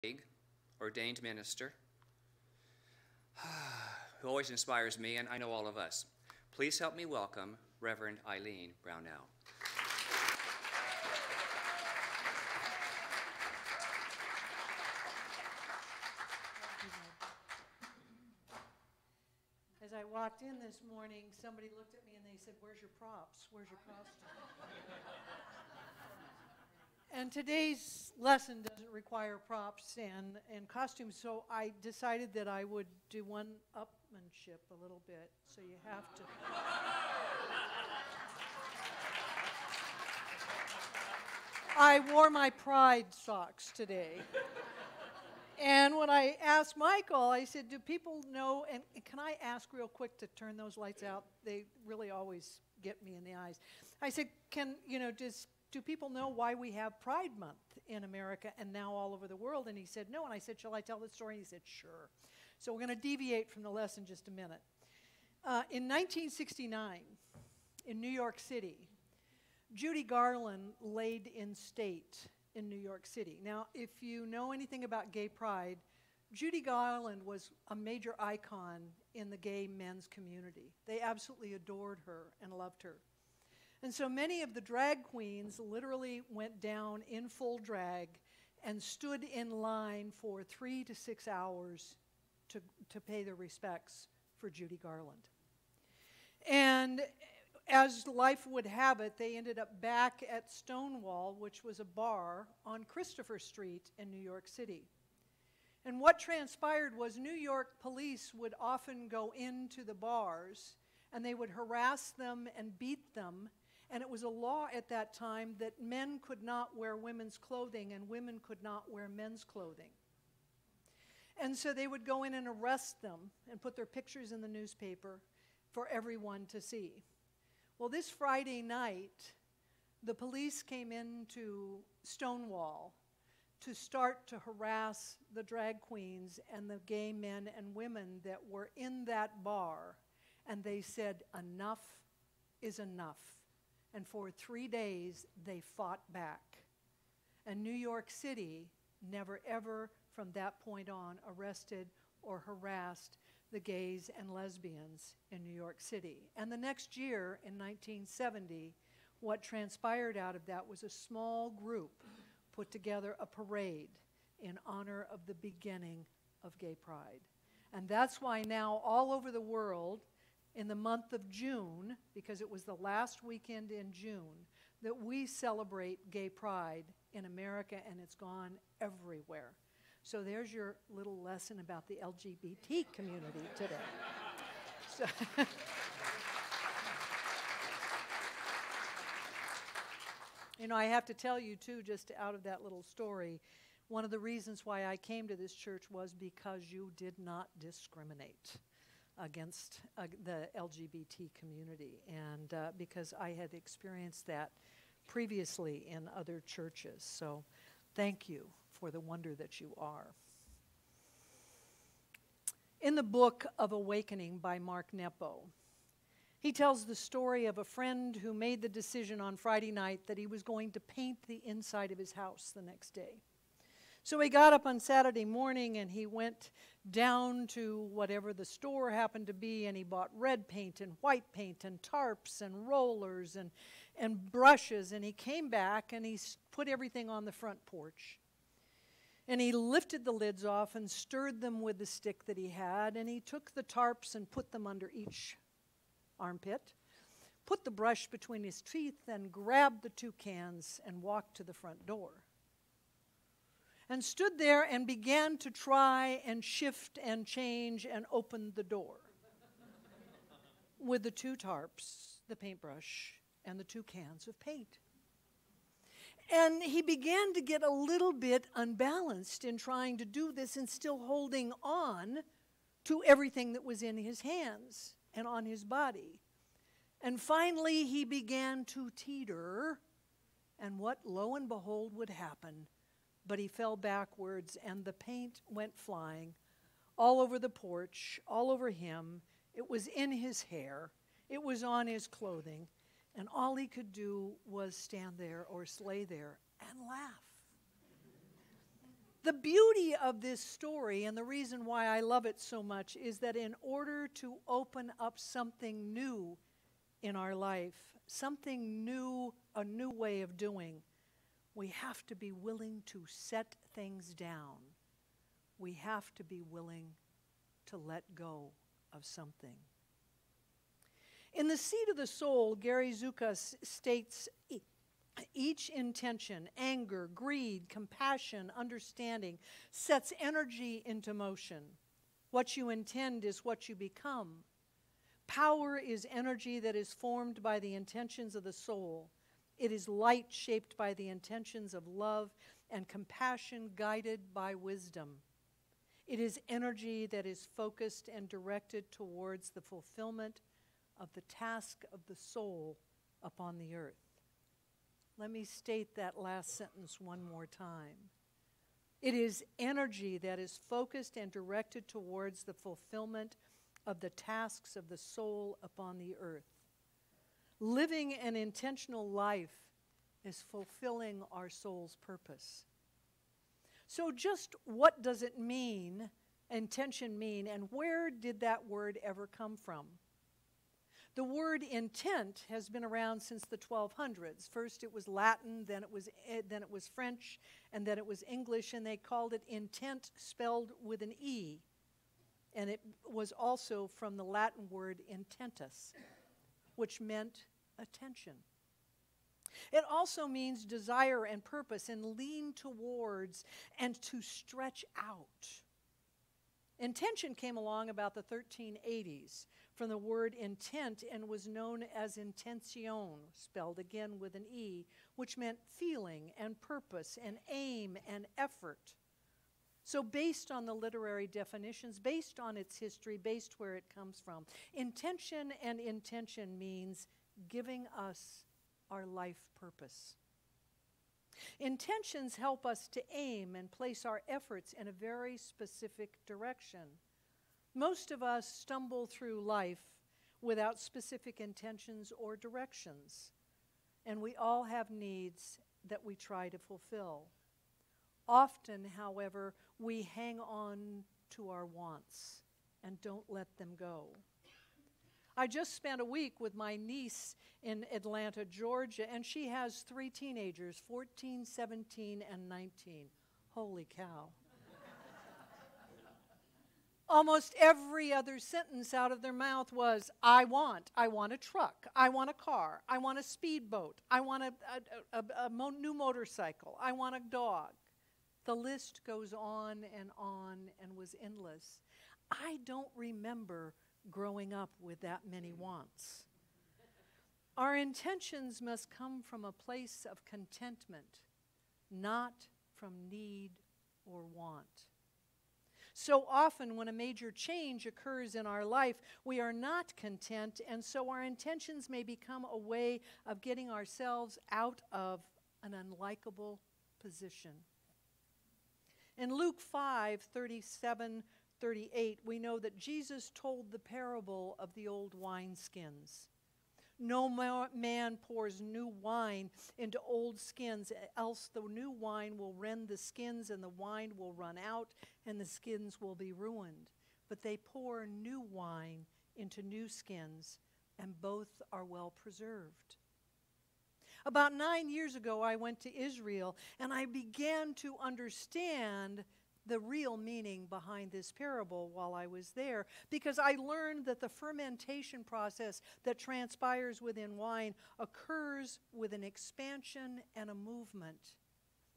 big, ordained minister who always inspires me, and I know all of us. Please help me welcome Reverend Eileen Brownell. As I walked in this morning, somebody looked at me and they said, "Where's your props? Where's your costume?" And today's lesson doesn't require props and costumes, so I decided that I would do one-upmanship a little bit, so you have to. I wore my pride socks today. And when I asked Michael, I said, do people know, and can I ask real quick to turn those lights out? They really always get me in the eyes. I said, do people know why we have Pride Month in America and now all over the world? And he said, no. And I said, shall I tell the story? And he said, sure. So we're going to deviate from the lesson just a minute. In 1969, in New York City, Judy Garland laid in state in New York City. Now, if you know anything about gay pride, Judy Garland was a major icon in the gay men's community. They absolutely adored her and loved her. And so many of the drag queens literally went down in full drag and stood in line for 3 to 6 hours to pay their respects for Judy Garland. And as life would have it, they ended up back at Stonewall, which was a bar on Christopher Street in New York City. And what transpired was New York police would often go into the bars and they would harass them and beat them. And it was a law at that time that men could not wear women's clothing and women could not wear men's clothing. And so they would go in and arrest them and put their pictures in the newspaper for everyone to see. Well, this Friday night, the police came into Stonewall to start to harass the drag queens and the gay men and women that were in that bar. And they said, enough is enough. And for 3 days, they fought back. And New York City never ever from that point on arrested or harassed the gays and lesbians in New York City. And the next year, in 1970, what transpired out of that was a small group put together a parade in honor of the beginning of gay pride. And that's why now all over the world, in the month of June, because it was the last weekend in June, that we celebrate gay pride in America, and it's gone everywhere. So there's your little lesson about the LGBT community today. So you know, I have to tell you, too, just out of that little story, one of the reasons why I came to this church was because you did not discriminate against the LGBT community, and because I had experienced that previously in other churches. So thank you for the wonder that you are. In the book of Awakening by Mark Nepo, he tells the story of a friend who made the decision on Friday night that he was going to paint the inside of his house the next day. So he got up on Saturday morning and he went down to whatever the store happened to be, and he bought red paint and white paint and tarps and rollers and brushes, and he came back and he put everything on the front porch. And he lifted the lids off and stirred them with the stick that he had, and he took the tarps and put them under each armpit, put the brush between his teeth, and grabbed the 2 cans and walked to the front door. And stood there and began to try and shift and change and open the door with the 2 tarps, the paintbrush, and the 2 cans of paint. And he began to get a little bit unbalanced in trying to do this and still holding on to everything that was in his hands and on his body. And finally, he began to teeter, and what, lo and behold, would happen? But he fell backwards, and the paint went flying all over the porch, all over him. It was in his hair. It was on his clothing. And all he could do was stand there or lay there and laugh. The beauty of this story, and the reason why I love it so much, is that in order to open up something new in our life, something new, a new way of doing, we have to be willing to set things down. We have to be willing to let go of something. In The Seed of the Soul, Gary Zukav states, each intention, anger, greed, compassion, understanding, sets energy into motion. What you intend is what you become. Power is energy that is formed by the intentions of the soul. It is light shaped by the intentions of love and compassion guided by wisdom. It is energy that is focused and directed towards the fulfillment of the task of the soul upon the earth. Let me state that last sentence one more time. It is energy that is focused and directed towards the fulfillment of the tasks of the soul upon the earth. Living an intentional life is fulfilling our soul's purpose. So just what does it mean, intention mean, and where did that word ever come from? The word intent has been around since the 1200s. First it was Latin, then it was French, and then it was English, and they called it intent spelled with an E. And it was also from the Latin word intentus, which meant attention. It also means desire and purpose and lean towards and to stretch out. Intention came along about the 1380s from the word intent and was known as intention, spelled again with an E, which meant feeling and purpose and aim and effort. So based on the literary definitions, based on its history, based where it comes from, intention and intention means giving us our life purpose. Intentions help us to aim and place our efforts in a very specific direction. Most of us stumble through life without specific intentions or directions, and we all have needs that we try to fulfill. Often, however, we hang on to our wants and don't let them go. I just spent a week with my niece in Atlanta, Georgia, and she has 3 teenagers, 14, 17, and 19. Holy cow. Almost every other sentence out of their mouth was, I want a truck, I want a car, I want a speedboat, I want a new motorcycle, I want a dog. The list goes on and was endless. I don't remember growing up with that many wants. Our intentions must come from a place of contentment, not from need or want. So often when a major change occurs in our life, we are not content, and so our intentions may become a way of getting ourselves out of an unlikable position. In Luke 5:37-38, we know that Jesus told the parable of the old wineskins. No man pours new wine into old skins, else the new wine will rend the skins, and the wine will run out, and the skins will be ruined. But they pour new wine into new skins, and both are well preserved. About 9 years ago, I went to Israel, and I began to understand the real meaning behind this parable while I was there, because I learned that the fermentation process that transpires within wine occurs with an expansion and a movement.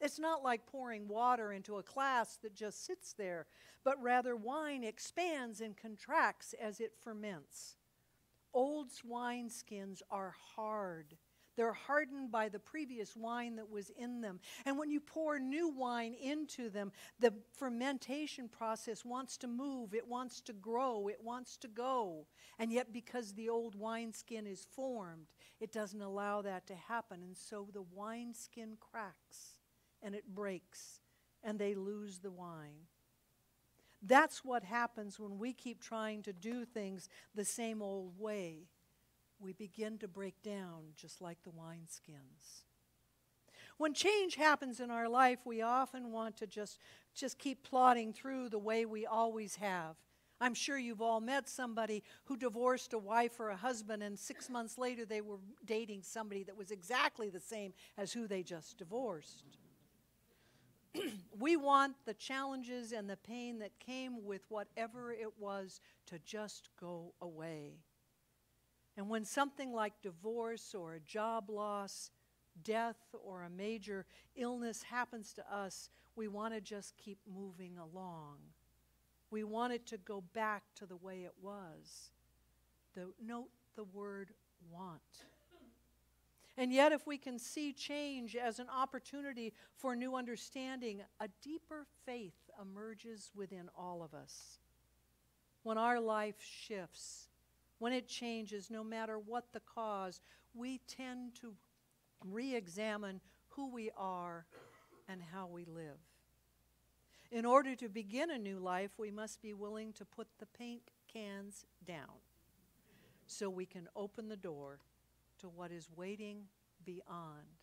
It's not like pouring water into a glass that just sits there, but rather wine expands and contracts as it ferments. Old wineskins are hard. They're hardened by the previous wine that was in them. And when you pour new wine into them, the fermentation process wants to move, it wants to grow, it wants to go. And yet because the old wineskin is formed, it doesn't allow that to happen. And so the wineskin cracks and it breaks and they lose the wine. That's what happens when we keep trying to do things the same old way. We begin to break down just like the wineskins. When change happens in our life, we often want to just just keep plodding through the way we always have. I'm sure you've all met somebody who divorced a wife or a husband, and 6 months later they were dating somebody that was exactly the same as who they just divorced. We want the challenges and the pain that came with whatever it was to just go away. And when something like divorce or a job loss, death, or a major illness happens to us, we want to just keep moving along. We want it to go back to the way it was. Note the word want. And yet, if we can see change as an opportunity for new understanding, a deeper faith emerges within all of us. When our life shifts, when it changes, no matter what the cause, we tend to re-examine who we are and how we live. In order to begin a new life, we must be willing to put the paint cans down so we can open the door to what is waiting beyond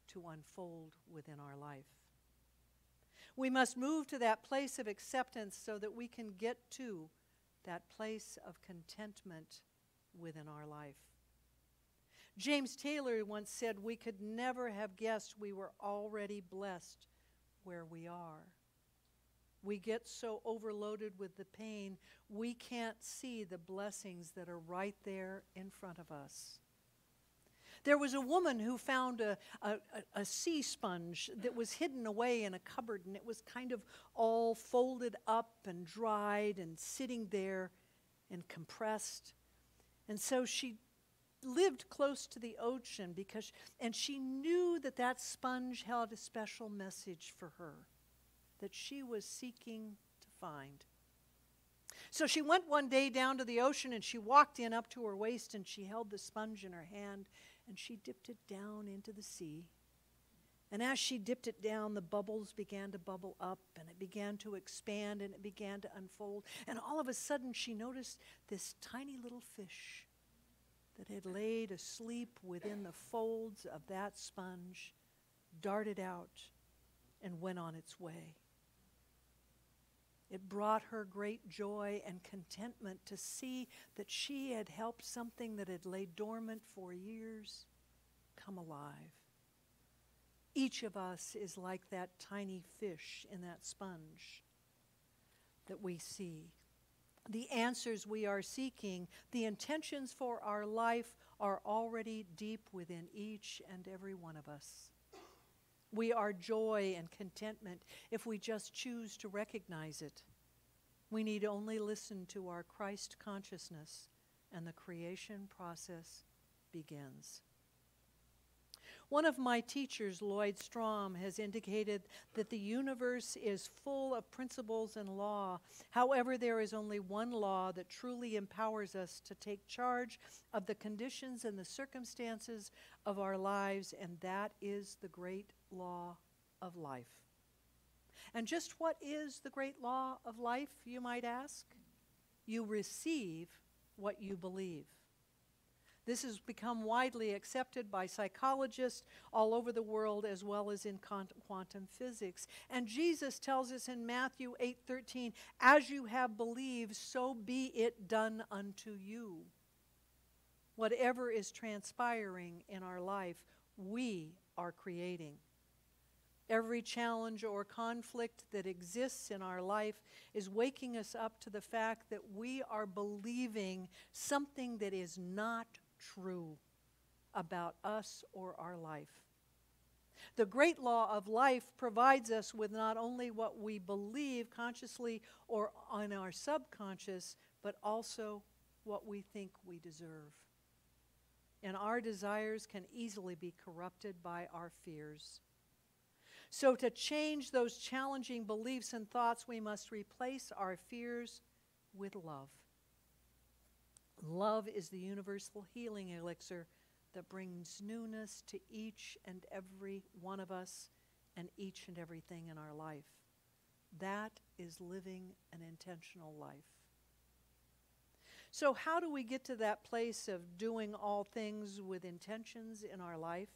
to unfold within our life. We must move to that place of acceptance so that we can get to that place of contentment within our life. James Taylor once said, "We could never have guessed we were already blessed where we are." We get so overloaded with the pain, we can't see the blessings that are right there in front of us. There was a woman who found a sea sponge that was hidden away in a cupboard, and it was kind of all folded up and dried and sitting there and compressed. And so she lived close to the ocean and she knew that that sponge held a special message for her that she was seeking to find. So she went one day down to the ocean, and she walked in up to her waist, and she held the sponge in her hand, and she dipped it down into the sea. And as she dipped it down, the bubbles began to bubble up, and it began to expand, and it began to unfold. And all of a sudden, she noticed this tiny little fish that had laid asleep within the folds of that sponge, darted out, and went on its way. It brought her great joy and contentment to see that she had helped something that had laid dormant for years come alive. Each of us is like that tiny fish in that sponge that we see. The answers we are seeking, the intentions for our life are already deep within each and every one of us. We are joy and contentment if we just choose to recognize it. We need only listen to our Christ consciousness, and the creation process begins. One of my teachers, Lloyd Strom, has indicated that the universe is full of principles and law. However, there is only one law that truly empowers us to take charge of the conditions and the circumstances of our lives, and that is the great law of life. And just what is the great law of life, you might ask? You receive what you believe. This has become widely accepted by psychologists all over the world, as well as in quantum physics. And Jesus tells us in Matthew 8:13, "As you have believed, so be it done unto you." Whatever is transpiring in our life, we are creating. Every challenge or conflict that exists in our life is waking us up to the fact that we are believing something that is not true about us or our life. The great law of life provides us with not only what we believe consciously or on our subconscious, but also what we think we deserve. And our desires can easily be corrupted by our fears. So to change those challenging beliefs and thoughts, we must replace our fears with love. Love is the universal healing elixir that brings newness to each and every one of us and each and everything in our life. That is living an intentional life. So how do we get to that place of doing all things with intentions in our life?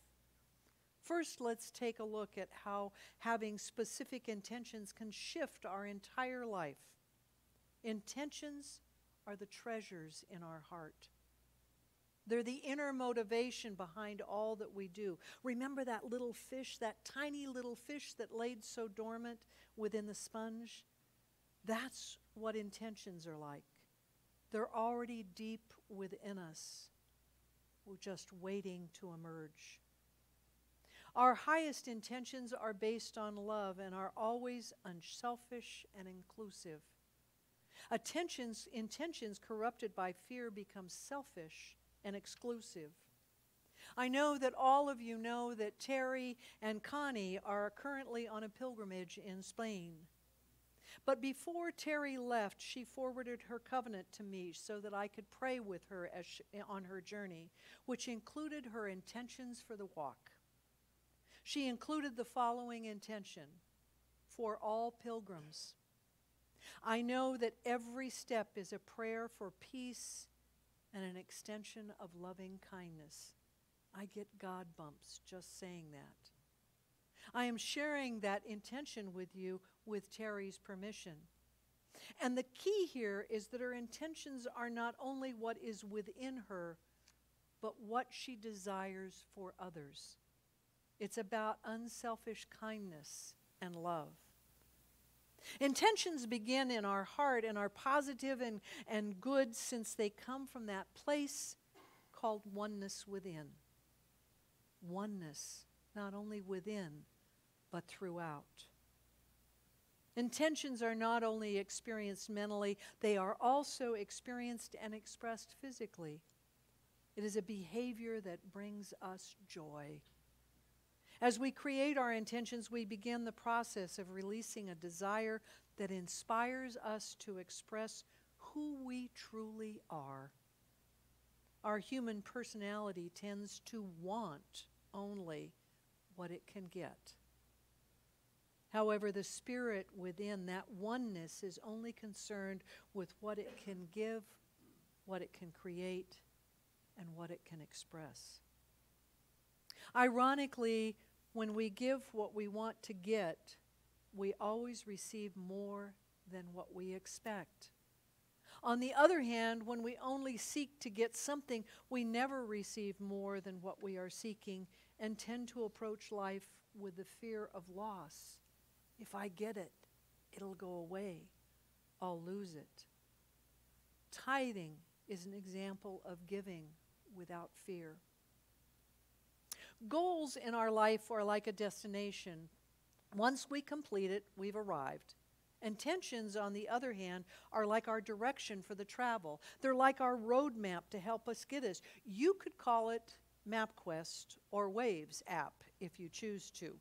First, let's take a look at how having specific intentions can shift our entire life. Intentions are the treasures in our heart. They're the inner motivation behind all that we do. Remember that little fish, that tiny little fish that laid so dormant within the sponge? That's what intentions are like. They're already deep within us. We're just waiting to emerge. Our highest intentions are based on love and are always unselfish and inclusive. Intentions corrupted by fear become selfish and exclusive. I know that all of you know that Terry and Connie are currently on a pilgrimage in Spain. But before Terry left, she forwarded her covenant to me so that I could pray with her on her journey, which included her intentions for the walk. She included the following intention: for all pilgrims. I know that every step is a prayer for peace and an extension of loving kindness. I get God bumps just saying that. I am sharing that intention with you with Terry's permission. And the key here is that her intentions are not only what is within her, but what she desires for others. It's about unselfish kindness and love. Intentions begin in our heart and are positive and good since they come from that place called oneness within. Oneness, not only within, but throughout. Intentions are not only experienced mentally, they are also experienced and expressed physically. It is a behavior that brings us joy. As we create our intentions, we begin the process of releasing a desire that inspires us to express who we truly are. Our human personality tends to want only what it can get. However, the spirit within that oneness is only concerned with what it can give, what it can create, and what it can express. Ironically, when we give what we want to get, we always receive more than what we expect. On the other hand, when we only seek to get something, we never receive more than what we are seeking and tend to approach life with the fear of loss. If I get it, it'll go away. I'll lose it. Tithing is an example of giving without fear. Goals in our life are like a destination. Once we complete it, we've arrived. Intentions, on the other hand, are like our direction for the travel. They're like our roadmap to help us get us. You could call it MapQuest or Waves app if you choose to.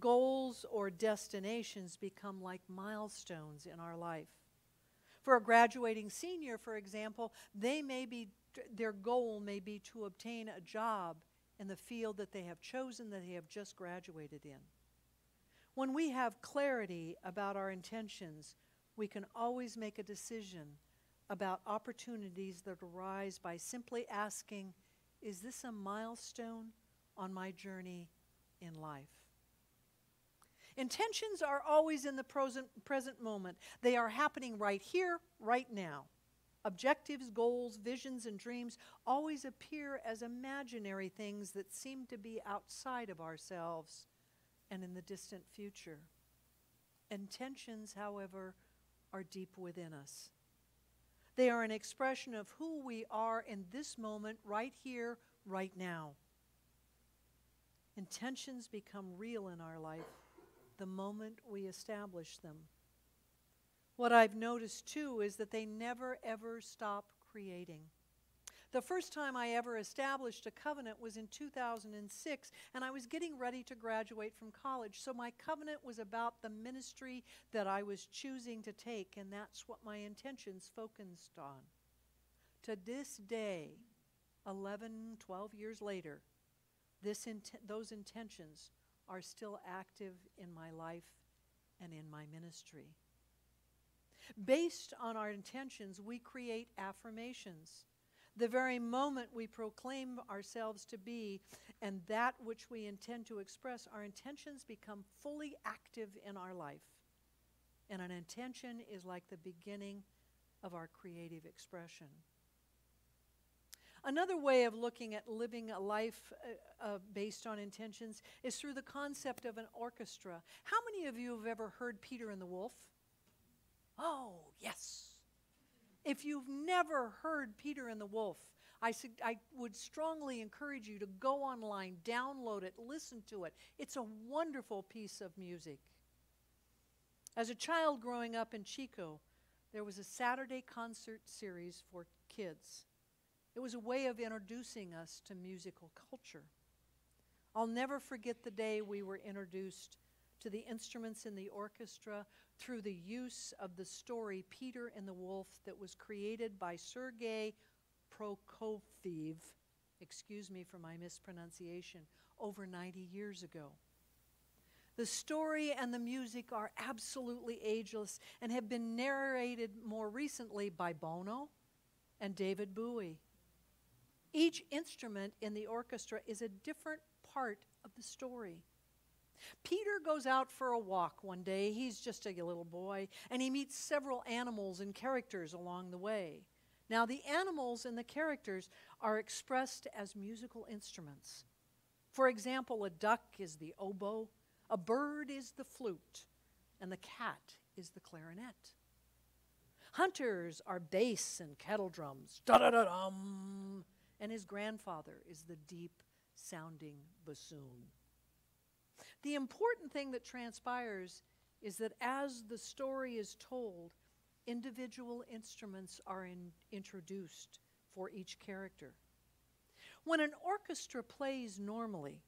Goals or destinations become like milestones in our life. For a graduating senior, for example, their goal may be to obtain a job in the field that they have chosen, that they have just graduated in. When we have clarity about our intentions, we can always make a decision about opportunities that arise by simply asking, is this a milestone on my journey in life? Intentions are always in the present moment. They are happening right here, right now. Objectives, goals, visions, and dreams always appear as imaginary things that seem to be outside of ourselves and in the distant future. Intentions, however, are deep within us. They are an expression of who we are in this moment, right here, right now. Intentions become real in our life the moment we establish them. What I've noticed, too, is that they never, ever stop creating. The first time I ever established a covenant was in 2006, and I was getting ready to graduate from college. So my covenant was about the ministry that I was choosing to take, and that's what my intentions focused on. To this day, 11, 12 years later, those intentions are still active in my life and in my ministry. Based on our intentions, we create affirmations. the very moment we proclaim ourselves to be and that which we intend to express, our intentions become fully active in our life. And an intention is like the beginning of our creative expression. Another way of looking at living a life based on intentions is through the concept of an orchestra. How many of you have ever heard Peter and the Wolf? Oh, yes. If you've never heard Peter and the Wolf, I would strongly encourage you to go online, download it, listen to it. It's a wonderful piece of music. As a child growing up in Chico, there was a Saturday concert series for kids. It was a way of introducing us to musical culture. I'll never forget the day we were introduced to the instruments in the orchestra through the use of the story Peter and the Wolf that was created by Sergei Prokofiev, excuse me for my mispronunciation, over 90 years ago. The story and the music are absolutely ageless and have been narrated more recently by Bono and David Bowie. Each instrument in the orchestra is a different part of the story. Peter goes out for a walk one day. He's just a little boy, and he meets several animals and characters along the way. Now, the animals and the characters are expressed as musical instruments. For example, a duck is the oboe, a bird is the flute, and the cat is the clarinet. Hunters are bass and kettle drums, da-da-da-dum, and his grandfather is the deep-sounding bassoon. The important thing that transpires is that as the story is told, individual instruments are introduced for each character. When an orchestra plays normally,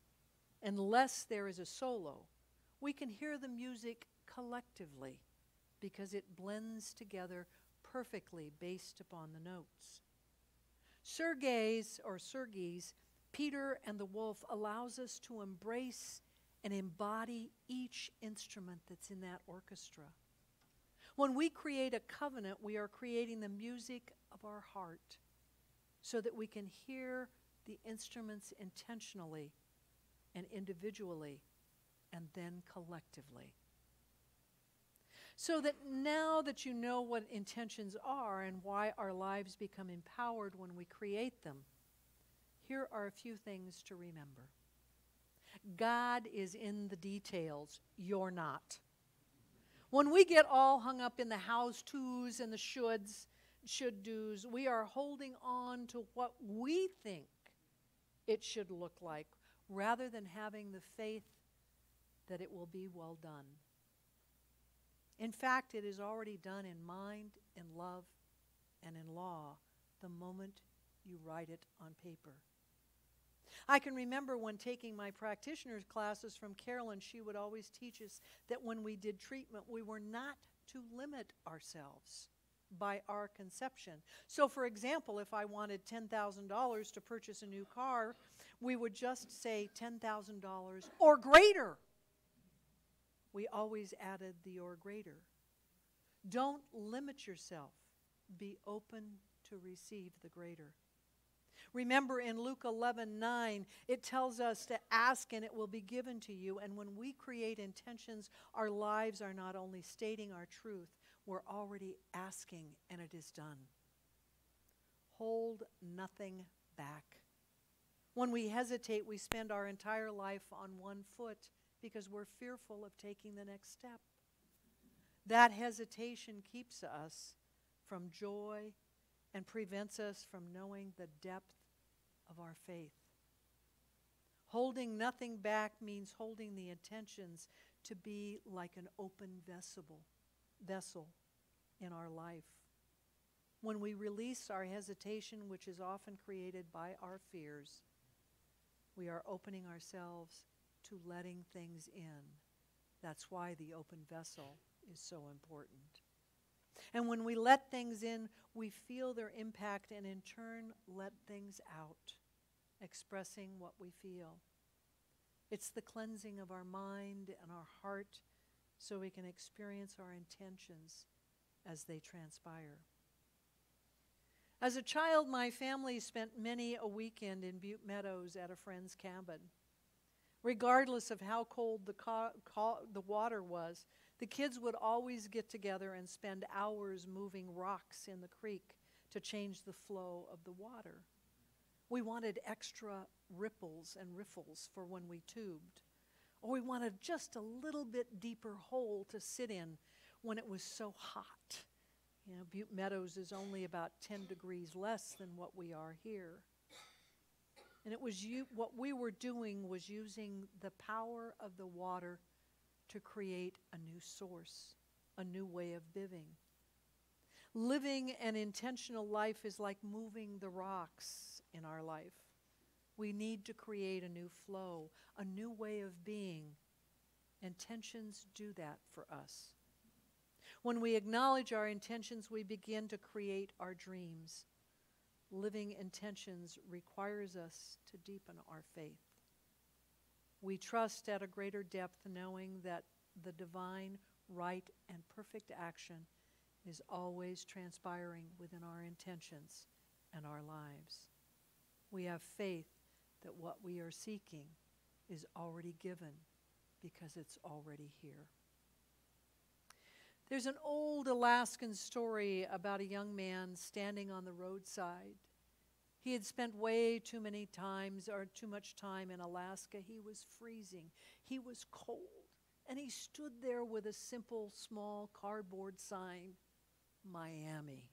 unless there is a solo, we can hear the music collectively because it blends together perfectly based upon the notes. Sergei's Peter and the Wolf allows us to embrace and embody each instrument that's in that orchestra. When we create a covenant, we are creating the music of our heart so that we can hear the instruments intentionally and individually and then collectively. So that now that you know what intentions are and why our lives become empowered when we create them, here are a few things to remember. God is in the details. You're not. When we get all hung up in the how-tos and the should-dos, we are holding on to what we think it should look like rather than having the faith that it will be well done. In fact, it is already done in mind, in love, and in law the moment you write it on paper. I can remember when taking my practitioner's classes from Carolyn, she would always teach us that when we did treatment, we were not to limit ourselves by our conception. So, for example, if I wanted $10,000 to purchase a new car, we would just say $10,000 or greater. We always added the or greater. Don't limit yourself. Be open to receive the greater. Remember in Luke 11:9, it tells us to ask and it will be given to you. And when we create intentions, our lives are not only stating our truth, we're already asking and it is done. Hold nothing back. When we hesitate, we spend our entire life on one foot because we're fearful of taking the next step. That hesitation keeps us from joy and prevents us from knowing the depth of our faith. Holding nothing back means holding the intentions to be like an open vessel in our life. When we release our hesitation, which is often created by our fears, we are opening ourselves to letting things in. That's why the open vessel is so important. And when we let things in, we feel their impact and in turn let things out, expressing what we feel. It's the cleansing of our mind and our heart so we can experience our intentions as they transpire. As a child, my family spent many a weekend in Butte Meadows at a friend's cabin. Regardless of how cold the water was, the kids would always get together and spend hours moving rocks in the creek to change the flow of the water. We wanted extra ripples and riffles for when we tubed, or we wanted just a little bit deeper hole to sit in when it was so hot. You know, Butte Meadows is only about 10 degrees less than what we are here. And it was what we were doing was using the power of the water to create a new source, a new way of living. Living an intentional life is like moving the rocks in our life. We need to create a new flow, a new way of being. Intentions do that for us. When we acknowledge our intentions, we begin to create our dreams. Living intentions requires us to deepen our faith. We trust at a greater depth, knowing that the divine, right, and perfect action is always transpiring within our intentions and our lives. We have faith that what we are seeking is already given because it's already here. There's an old Alaskan story about a young man standing on the roadside. He had spent way too much time in Alaska. He was freezing. He was cold. And he stood there with a simple, small cardboard sign, Miami.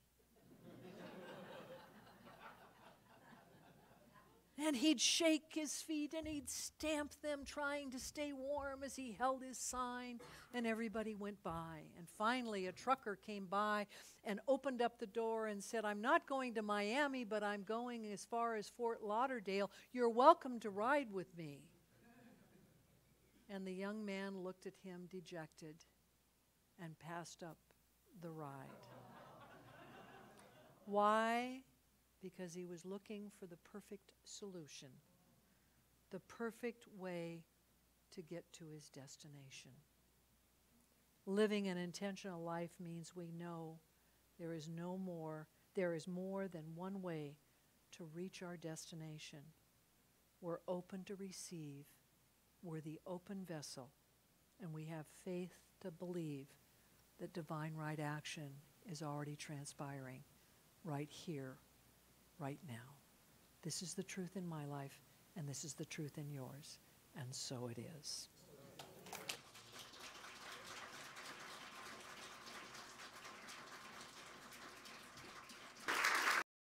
And he'd shake his feet and he'd stamp them, trying to stay warm as he held his sign, and everybody went by. And finally, a trucker came by and opened up the door and said, "I'm not going to Miami, but I'm going as far as Fort Lauderdale. You're welcome to ride with me." And the young man looked at him dejected and passed up the ride. Why? Because he was looking for the perfect solution, the perfect way to get to his destination. Living an intentional life means we know there is more than one way to reach our destination. We're open to receive. We're the open vessel, and we have faith to believe that divine right action is already transpiring right here, right now. This is the truth in my life, and this is the truth in yours, and so it is.